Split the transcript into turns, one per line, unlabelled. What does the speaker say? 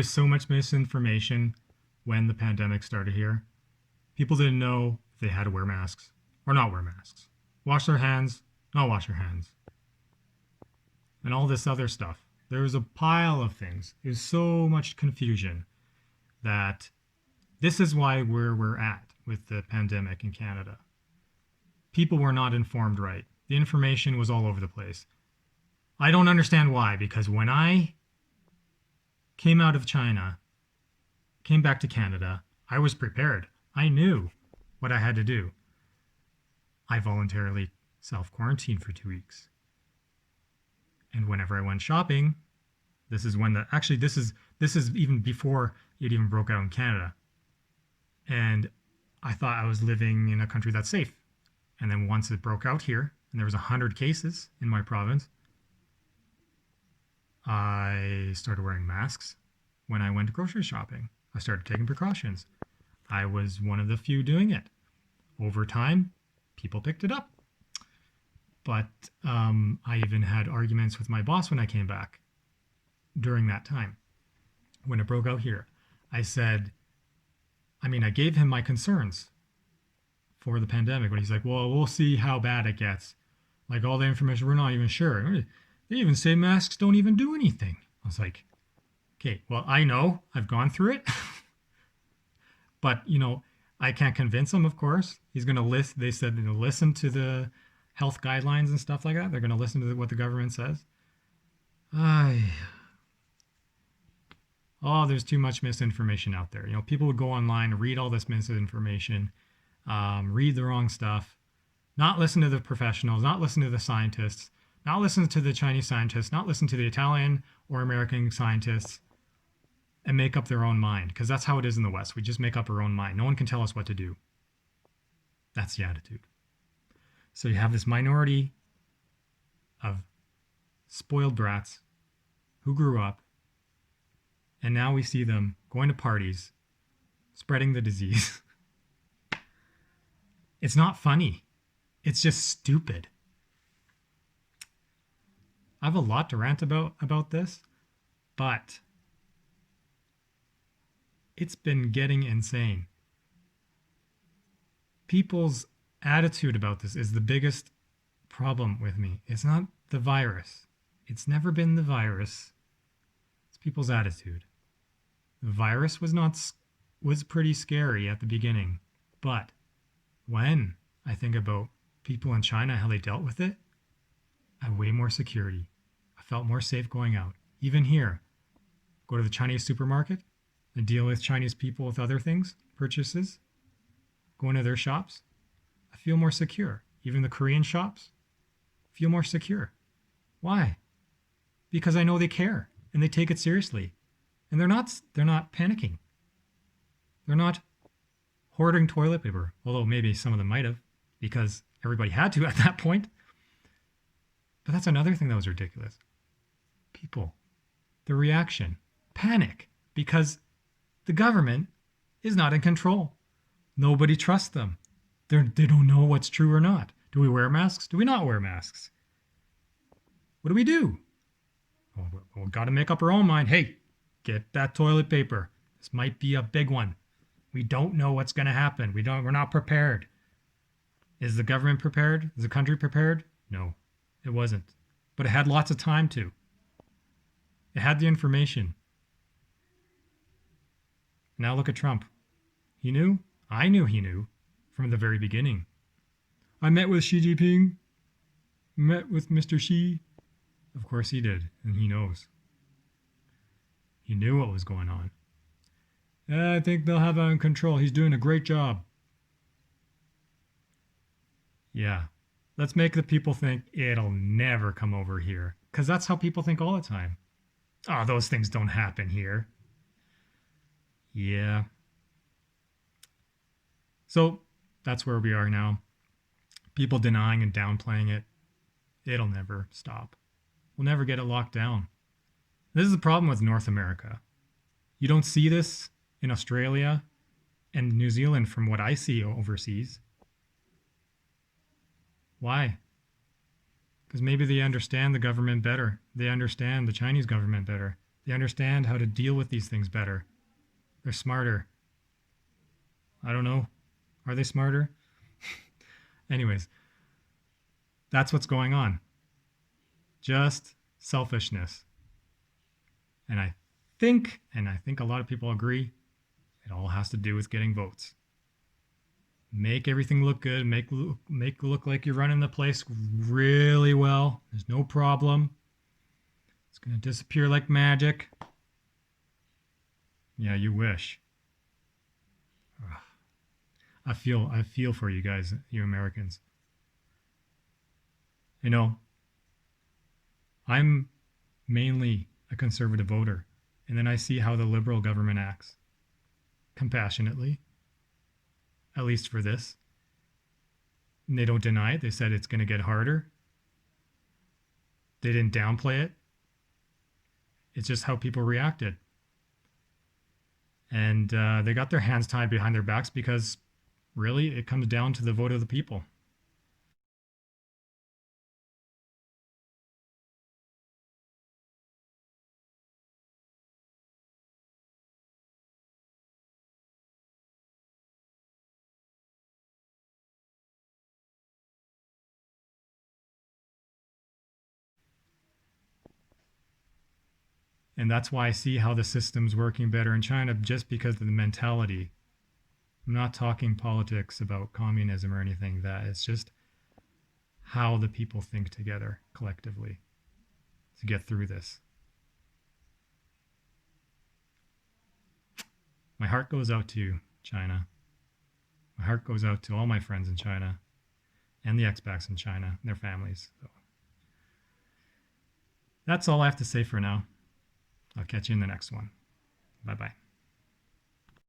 was so much misinformation when the pandemic started here. People didn't know if they had to wear masks or not wear masks. Wash their hands, not wash their hands. And all this other stuff. There was a pile of things. There's so much confusion that this is why we're at with the pandemic in Canada. People were not informed right. The information was all over the place. I don't understand why, because when I came out of China, came back to Canada, I was prepared. I knew what I had to do. I voluntarily self-quarantined for 2 weeks. And whenever I went shopping, this is when this is even before it even broke out in Canada. And I thought I was living in a country that's safe. And then once it broke out here, and there was 100 cases in my province, I started wearing masks when I went grocery shopping. I started taking precautions. I was one of the few doing it. Over time, people picked it up. But I even had arguments with my boss when I came back during that time. When it broke out here, I gave him my concerns for the pandemic. But he's like, well, we'll see how bad it gets. Like all the information, we're not even sure. They even say masks don't even do anything. I was like, okay, well, I know. I've gone through it. But, I can't convince him, of course. He's going to list. They said listen to the health guidelines and stuff like that. They're going to listen to what the government says. There's too much misinformation out there. People would go online, read all this misinformation, read the wrong stuff, not listen to the professionals, not listen to the scientists, not listen to the Chinese scientists, not listen to the Italian or American scientists, and make up their own mind. Because that's how it is in the West. We just make up our own mind. No one can tell us what to do. That's the attitude. So you have this minority of spoiled brats who grew up, and now we see them going to parties, spreading the disease. It's not funny. It's just stupid. I have a lot to rant about this, but it's been getting insane. People's attitude about this is the biggest problem with me. It's not the virus. It's never been the virus. It's people's attitude. The virus was pretty scary at the beginning, but when I think about people in China, how they dealt with it, I have way more security. I felt more safe going out. Even here, go to the Chinese supermarket and deal with Chinese people with other things, purchases, go into their shops. I feel more secure. Even the Korean shops feel more secure. Why? Because I know they care and they take it seriously. And they're not panicking. They're not hoarding toilet paper, although maybe some of them might have, because everybody had to at that point. But that's another thing that was ridiculous. People, the reaction, panic, because the government is not in control. Nobody trusts them. They don't know what's true or not. Do we wear masks? Do we not wear masks? What do we do? Well, we've got to make up our own mind. Hey, get that toilet paper. This might be a big one. We don't know what's going to happen. We're not prepared. Is the government prepared? Is the country prepared? No, it wasn't. But it had lots of time to. It had the information. Now look at Trump. He knew. I knew he knew from the very beginning. I met with Xi Jinping. Met with Mr. Xi. Of course he did, and he knows. He knew what was going on. I think they'll have it under control. He's doing a great job. Yeah. Let's make the people think it'll never come over here. Because that's how people think all the time. Oh, those things don't happen here. Yeah. So that's where we are now. People denying and downplaying it. It'll never stop. We'll never get it locked down. This is the problem with North America. You don't see this in Australia and New Zealand from what I see overseas. Why? Because maybe they understand the government better. They understand the Chinese government better. They understand how to deal with these things better. They're smarter. I don't know. Are they smarter? Anyways, that's what's going on. Just selfishness. And I think a lot of people agree, it all has to do with getting votes. Make everything look good. Make look like you're running the place really well. There's no problem. It's gonna disappear like magic. Yeah, you wish. Ugh. I feel for you guys, you Americans. You know, I'm mainly a conservative voter, and then I see how the liberal government acts. Compassionately, at least for this. And they don't deny it. They said it's going to get harder. They didn't downplay it. It's just how people reacted. And they got their hands tied behind their backs because really it comes down to the vote of the people. And that's why I see how the system's working better in China, just because of the mentality. I'm not talking politics about communism or anything that. It's just how the people think together collectively to get through this. My heart goes out to you, China. My heart goes out to all my friends in China and the expats in China and their families. So that's all I have to say for now. I'll catch you in the next one. Bye bye.